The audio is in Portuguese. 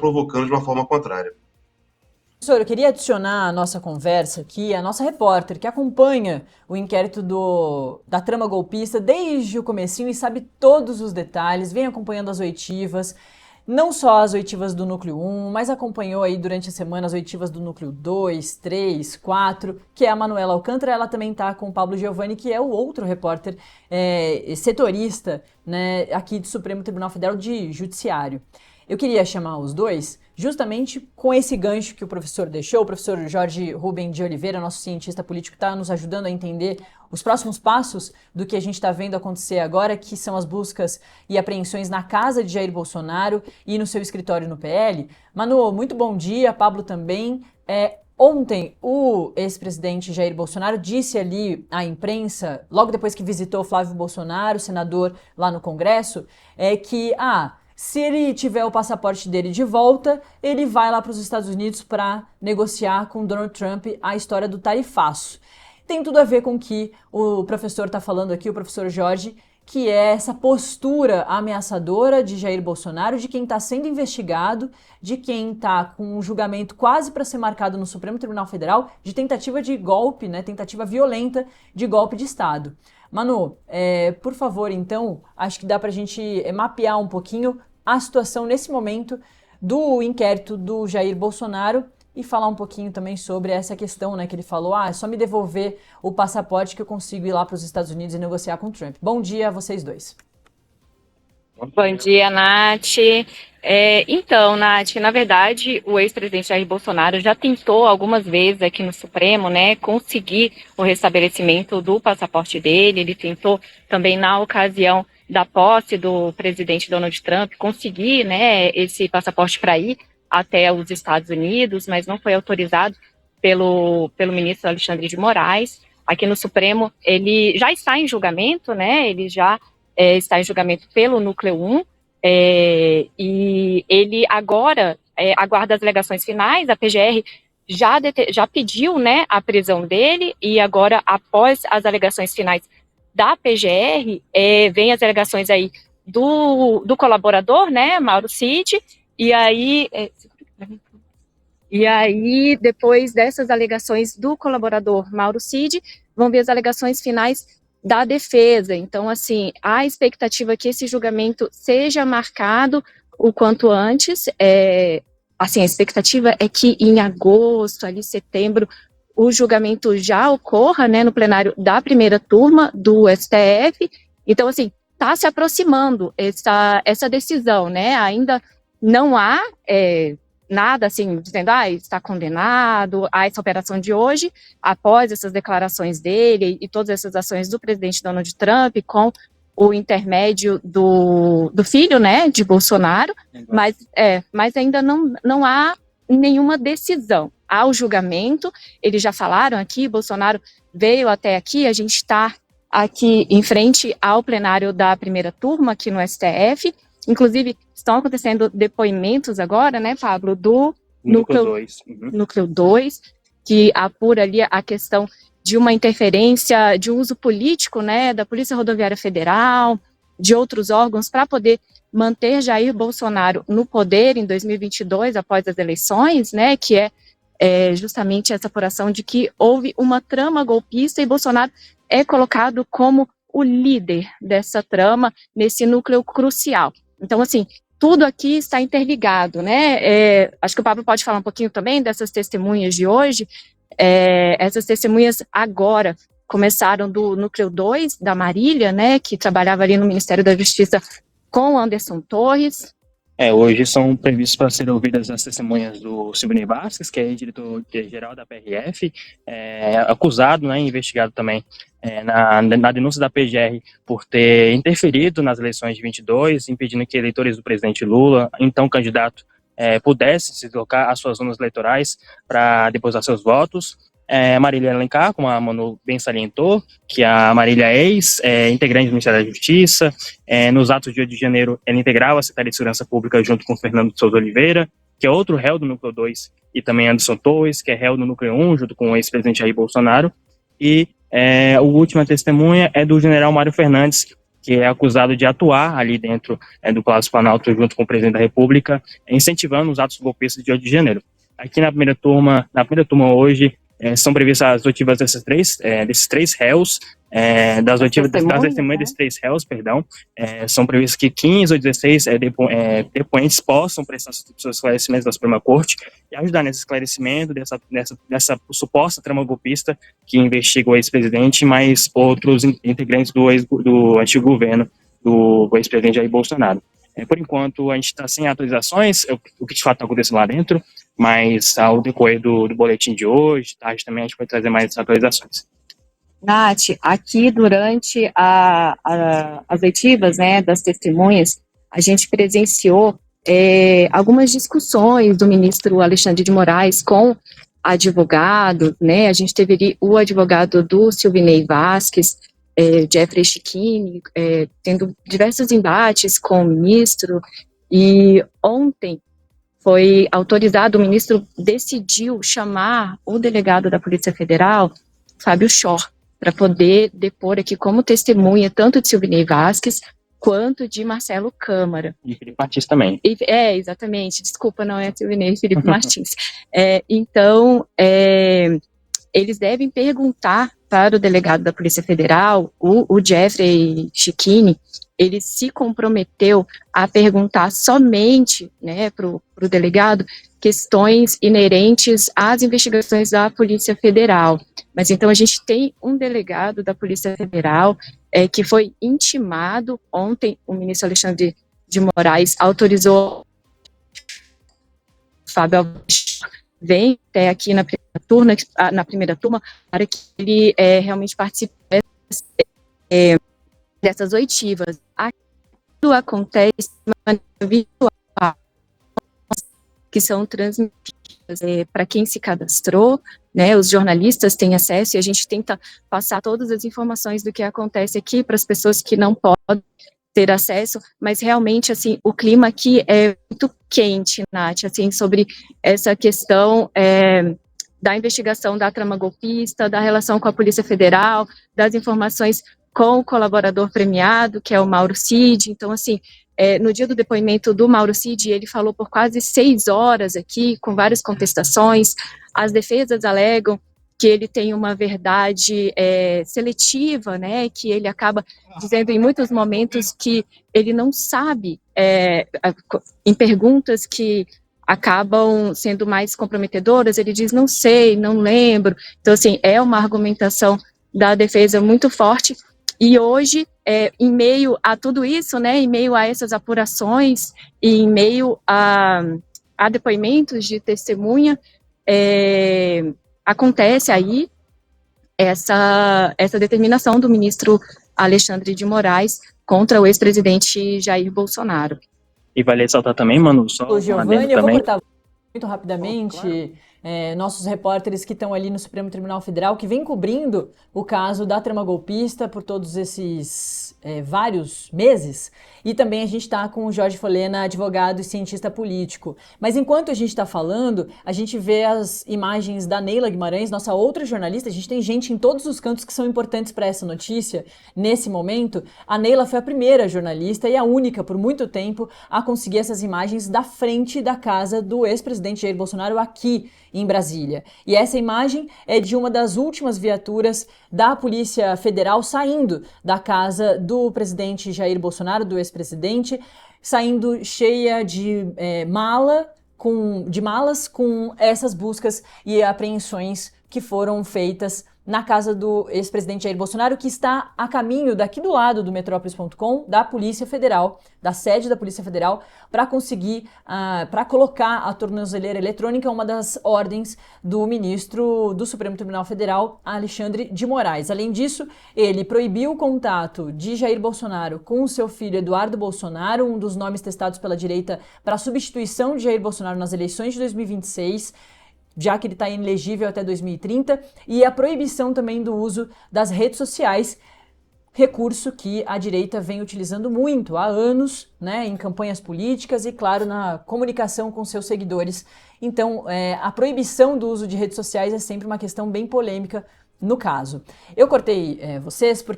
provocando de uma forma contrária. Professor, eu queria adicionar à nossa conversa aqui a nossa repórter que acompanha o inquérito da trama golpista desde o comecinho e sabe todos os detalhes, vem acompanhando as oitivas, não só as oitivas do núcleo 1, mas acompanhou aí durante a semana as oitivas do núcleo 2, 3, 4, que é a Manuela Alcântara. Ela também está com o Pablo Giovanni, que é o outro repórter setorista, né, aqui do Supremo Tribunal Federal de Judiciário. Eu queria chamar os dois justamente com esse gancho que o professor deixou. O professor Jorge Rubem de Oliveira, nosso cientista político, está nos ajudando a entender os próximos passos do que a gente está vendo acontecer agora, que são as buscas e apreensões na casa de Jair Bolsonaro e no seu escritório no PL. Manu, muito bom dia, Pablo também. Ontem, o ex-presidente Jair Bolsonaro disse ali à imprensa, logo depois que visitou Flávio Bolsonaro, senador lá no Congresso, que se ele tiver o passaporte dele de volta, ele vai lá para os Estados Unidos para negociar com Donald Trump a história do tarifaço. Tem tudo a ver com o que o professor está falando aqui, o professor Jorge, que é essa postura ameaçadora de Jair Bolsonaro, de quem está sendo investigado, de quem está com um julgamento quase para ser marcado no Supremo Tribunal Federal, de tentativa de golpe, né, tentativa violenta de golpe de Estado. Manu, por favor, então, acho que dá para a gente mapear um pouquinho a situação nesse momento do inquérito do Jair Bolsonaro e falar um pouquinho também sobre essa questão, né, que ele falou, é só me devolver o passaporte que eu consigo ir lá para os Estados Unidos e negociar com o Trump. Bom dia a vocês dois. Bom dia, Nath. Então, Nath, na verdade, o ex-presidente Jair Bolsonaro já tentou algumas vezes aqui no Supremo, né, conseguir o restabelecimento do passaporte dele. Ele tentou também, na ocasião da posse do presidente Donald Trump, conseguir, né, esse passaporte para ir até os Estados Unidos, mas não foi autorizado pelo ministro Alexandre de Moraes. Aqui no Supremo, ele já está em julgamento, né, ele já está em julgamento pelo Núcleo 1, e ele agora aguarda as alegações finais. A PGR já pediu, né, a prisão dele, e agora, após as alegações finais da PGR, vem as alegações aí do colaborador, né, Mauro Cid, e aí, depois dessas alegações do colaborador Mauro Cid, vão vir as alegações finais da defesa. Então, assim, a expectativa é que esse julgamento seja marcado o quanto antes. Assim, a expectativa é que em agosto, ali setembro, o julgamento já ocorra, né, no plenário da primeira turma do STF. Então, assim, está se aproximando essa decisão, né? Ainda não há nada assim dizendo, está condenado a essa operação de hoje, após essas declarações dele e todas essas ações do presidente Donald Trump com o intermédio do filho, né, de Bolsonaro, mas ainda não há nenhuma decisão. Há o julgamento, eles já falaram aqui, Bolsonaro veio até aqui, a gente está aqui em frente ao plenário da primeira turma, aqui no STF. Inclusive, estão acontecendo depoimentos agora, né, Pablo, do Núcleo 2, Núcleo 2, que apura ali a questão de uma interferência, de um uso político, né, da Polícia Rodoviária Federal, de outros órgãos, para poder manter Jair Bolsonaro no poder em 2022, após as eleições, né, que é justamente essa apuração de que houve uma trama golpista e Bolsonaro é colocado como o líder dessa trama nesse núcleo crucial. Então, assim, tudo aqui está interligado, né? Acho que o Pablo pode falar um pouquinho também dessas testemunhas de hoje. Essas testemunhas agora começaram do Núcleo 2, da Marília, né, que trabalhava ali no Ministério da Justiça com Anderson Torres. Hoje são previstos para serem ouvidas as testemunhas do Silvio Vasquez, que é diretor-geral da PRF, acusado, né, investigado também na denúncia da PGR por ter interferido nas eleições de 22, impedindo que eleitores do presidente Lula, então candidato, pudessem se deslocar às suas zonas eleitorais para depositar seus votos. Marília Alencar, como a Manu bem salientou, que a Marília é integrante do Ministério da Justiça. Nos atos de 8 de janeiro, ela integrava a Secretaria de Segurança Pública junto com Fernando de Souza Oliveira, que é outro réu do Núcleo 2, e também Anderson Torres, que é réu do Núcleo 1, junto com o ex-presidente Jair Bolsonaro. E a última testemunha é do general Mário Fernandes, que é acusado de atuar ali dentro do Palácio Planalto junto com o presidente da República, incentivando os atos golpistas de 8 de janeiro. Aqui na primeira turma hoje, são previstas as oitivas desses três réus, das testemunhas desses três réus, perdão, são previstos que 15 ou 16 depoentes possam prestar seus esclarecimentos da Suprema Corte e ajudar nesse esclarecimento dessa suposta trama golpista que investiga o ex-presidente, mas outros integrantes do antigo governo do ex-presidente Jair Bolsonaro. Por enquanto, a gente está sem atualizações, o que de fato está acontecendo lá dentro, mas ao decorrer do boletim de hoje, tarde também, a gente vai trazer mais atualizações. Nath, aqui durante as oitivas, né, das testemunhas, a gente presenciou algumas discussões do ministro Alexandre de Moraes com advogados, né, a gente teve ali o advogado do Silvinei Vasquez, Jeffrey Chiquini, tendo diversos embates com o ministro, e ontem foi autorizado, o ministro decidiu chamar o delegado da Polícia Federal, Fábio Chor, para poder depor aqui como testemunha tanto de Silvinei Vasquez quanto de Marcelo Câmara. E Felipe Martins também. Exatamente, desculpa, não é Silvinei, Felipe Martins. Então, eles devem perguntar para o delegado da Polícia Federal, o Jeffrey Chiquini, ele se comprometeu a perguntar somente, né, para o delegado, questões inerentes às investigações da Polícia Federal. Mas então a gente tem um delegado da Polícia Federal que foi intimado ontem, o ministro Alexandre de Moraes autorizou Fábio Alves vem até aqui na primeira turma para que ele realmente participe dessas oitivas. Aquilo acontece de maneira virtual, que são transmitidas para quem se cadastrou, né, os jornalistas têm acesso e a gente tenta passar todas as informações do que acontece aqui para as pessoas que não podem ter acesso, mas realmente, assim, o clima aqui é muito quente, Nath, assim, sobre essa questão da investigação da trama golpista, da relação com a Polícia Federal, das informações com o colaborador premiado, que é o Mauro Cid. Então, assim, no dia do depoimento do Mauro Cid, ele falou por quase 6 horas aqui, com várias contestações. As defesas alegam que ele tem uma verdade seletiva, né, que ele acaba dizendo em muitos momentos que ele não sabe, em perguntas que acabam sendo mais comprometedoras, ele diz, não sei, não lembro. Então, assim, é uma argumentação da defesa muito forte, e hoje, em meio a tudo isso, né, em meio a essas apurações, e em meio a depoimentos de testemunha, acontece aí essa determinação do ministro Alexandre de Moraes contra o ex-presidente Jair Bolsonaro. E vale ressaltar também, Manu, só o Giovanni, eu vou cortar muito rapidamente. Claro. Nossos repórteres que estão ali no Supremo Tribunal Federal, que vem cobrindo o caso da trama golpista por todos esses vários meses, e também a gente está com o Jorge Folena, advogado e cientista político. Mas enquanto a gente está falando, a gente vê as imagens da Neila Guimarães, nossa outra jornalista. A gente tem gente em todos os cantos que são importantes para essa notícia nesse momento. A Neila foi a primeira jornalista e a única por muito tempo a conseguir essas imagens da frente da casa do ex-presidente Jair Bolsonaro aqui em Brasília. E essa imagem é de uma das últimas viaturas da Polícia Federal saindo da casa do presidente Jair Bolsonaro, do ex-presidente, saindo cheia de malas com essas buscas e apreensões que foram feitas na casa do ex-presidente Jair Bolsonaro, que está a caminho daqui do lado do Metrópolis.com, da Polícia Federal, da sede da Polícia Federal, para conseguir, para colocar a tornozeleira eletrônica, uma das ordens do ministro do Supremo Tribunal Federal, Alexandre de Moraes. Além disso, ele proibiu o contato de Jair Bolsonaro com o seu filho Eduardo Bolsonaro, um dos nomes testados pela direita para a substituição de Jair Bolsonaro nas eleições de 2026, já que ele está inelegível até 2030, e a proibição também do uso das redes sociais, recurso que a direita vem utilizando muito há anos, né, em campanhas políticas e, claro, na comunicação com seus seguidores. Então, a proibição do uso de redes sociais é sempre uma questão bem polêmica no caso. Eu cortei vocês porque